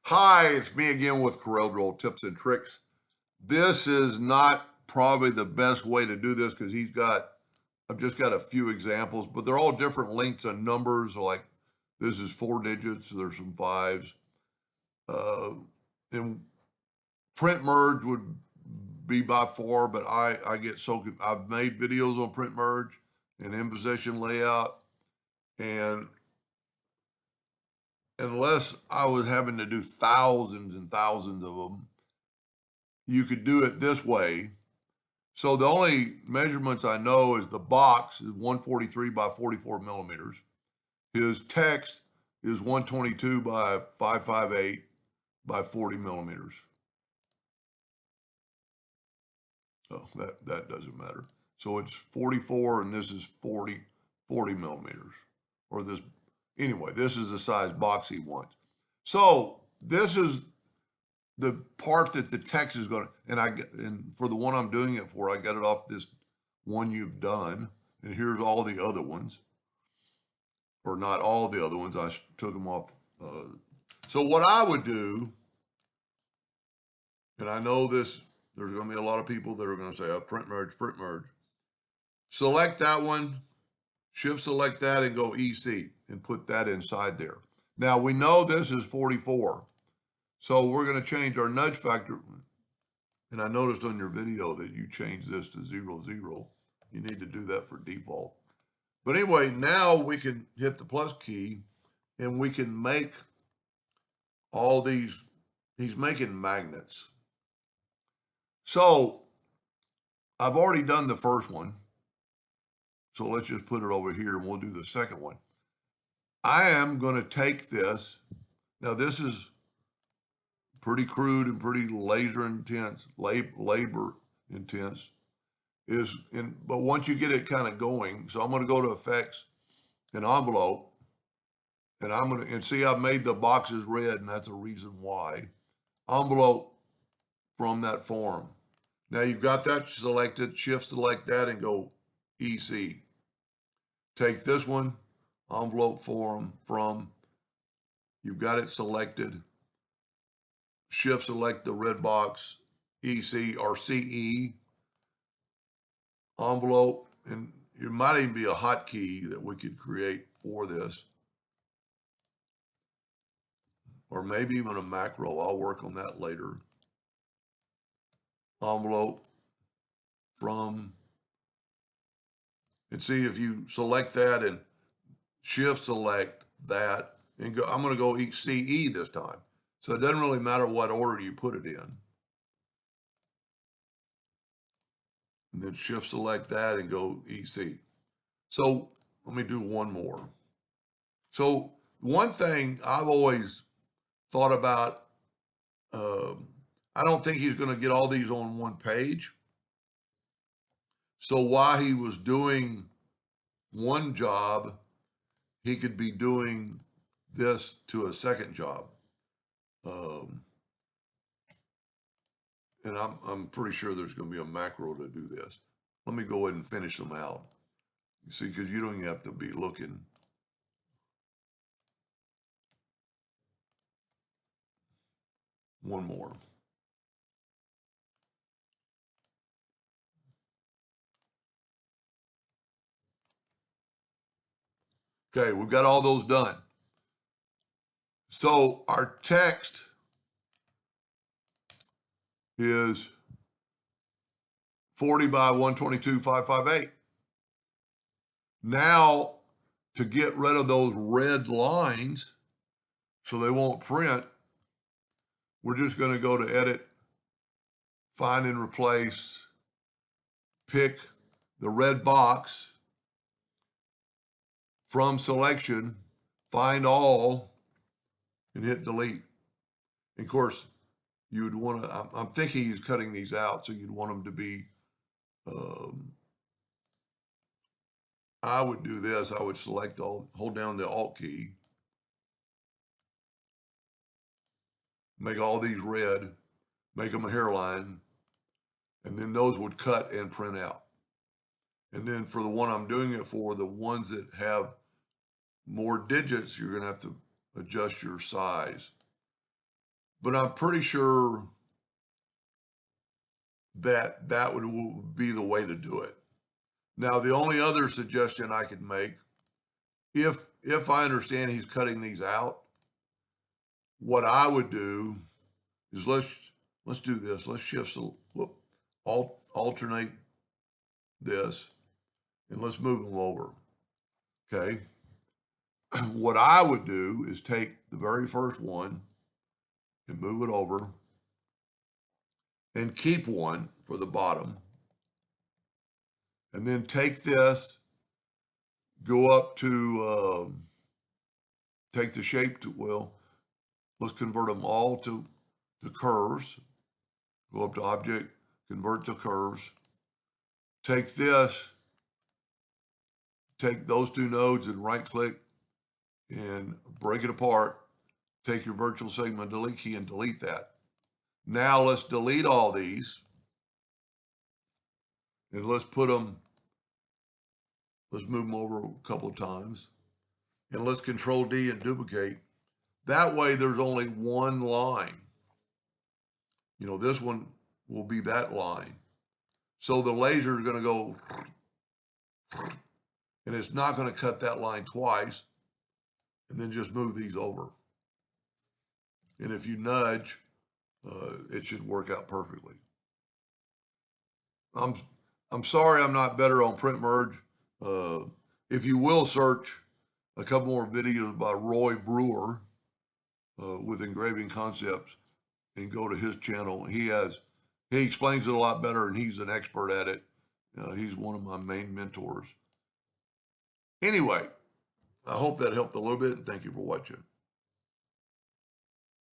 Hi, it's me again with Corel tips and tricks. This is not probably the best way to do this because I've just got a few examples, but they're all different lengths and numbers. Like this is 4 digits, there's some fives. Uh, and print merge would be by four, but I get I've made videos on print merge and in position layout, and unless I was having to do thousands and thousands of them, you could do it this way. So the only measurements I know is the box is 143 by 44 millimeters. His text is 122 by 558 by 40 millimeters. So that doesn't matter. So it's 44 and this is 40 millimeters. Or this, anyway, this is the size box he wants. So this is the part that the text is going to, and for the one I'm doing it for, I got it off this one you've done, and here's all the other ones, or not all the other ones. I took them off. So what I would do, and I know this, there's going to be a lot of people that are going to say, oh, print merge, print merge. Select that one, shift select that and go EC and put that inside there. Now we know this is 44. So we're going to change our nudge factor. And I noticed on your video that you changed this to 0, 0. You need to do that for default. But anyway, now we can hit the plus key and we can make all these. He's making magnets. So I've already done the first one. So let's just put it over here and we'll do the second one. I am going to take this. Now this is pretty crude and pretty laser intense, labor intense. But once you get it kind of going, so I'm going to go to effects and envelope, and I'm going to, and see, I've made the boxes red, and that's a reason why. Envelope from that form. Now you've got that selected, shift select that and go EC. Take this one, envelope form from, you've got it selected, shift select the red box, EC or CE, envelope, and it might even be a hotkey that we could create for this, or maybe even a macro. I'll work on that later. Envelope from, and see if you select that and shift select that and go, I'm going to go CE this time. So it doesn't really matter what order you put it in. And then shift select that and go EC. So let me do one more. So one thing I've always thought about, I don't think he's going to get all these on one page. So while he was doing one job, he could be doing this to a second job. And I'm pretty sure there's going to be a macro to do this. Let me go ahead and finish them out. You see, because you don't even have to be looking. One more. Okay, we've got all those done. So our text is 40 by 122, 558. Now, to get rid of those red lines so they won't print, we're just going to go to edit, find and replace, pick the red box from selection, find all, and hit delete. And of course, you would want to, I'm thinking he's cutting these out, so you'd want them to be, I would do this, I would select all, hold down the Alt key, make all these red, make them a hairline, and then those would cut and print out. And then for the one I'm doing it for, the ones that have more digits, you're going to have to adjust your size. but I'm pretty sure that that would be the way to do it. Now, the only other suggestion I could make, if I understand he's cutting these out, what I would do is let's do this. Let's shift, alternate this, and let's move them over. Okay. What I would do is take the very first one and move it over and keep one for the bottom. And then take this, go up to, take the shape to, well, let's convert them all to curves. Go up to object, convert to curves. Take this, take those two nodes and right click and break it apart. Take your virtual segment delete key and delete that. Now let's delete all these and let's put them, let's move them over a couple of times and let's control D and duplicate. That way there's only one line. You know, this one will be that line. So the laser is going to go, and it's not going to cut that line twice, and then just move these over. And if you nudge, it should work out perfectly. I'm sorry I'm not better on print merge. If you will search a couple more videos by Roy Brewer with engraving concepts and go to his channel. He explains it a lot better and he's an expert at it. He's one of my main mentors. Anyway, I hope that helped a little bit and thank you for watching.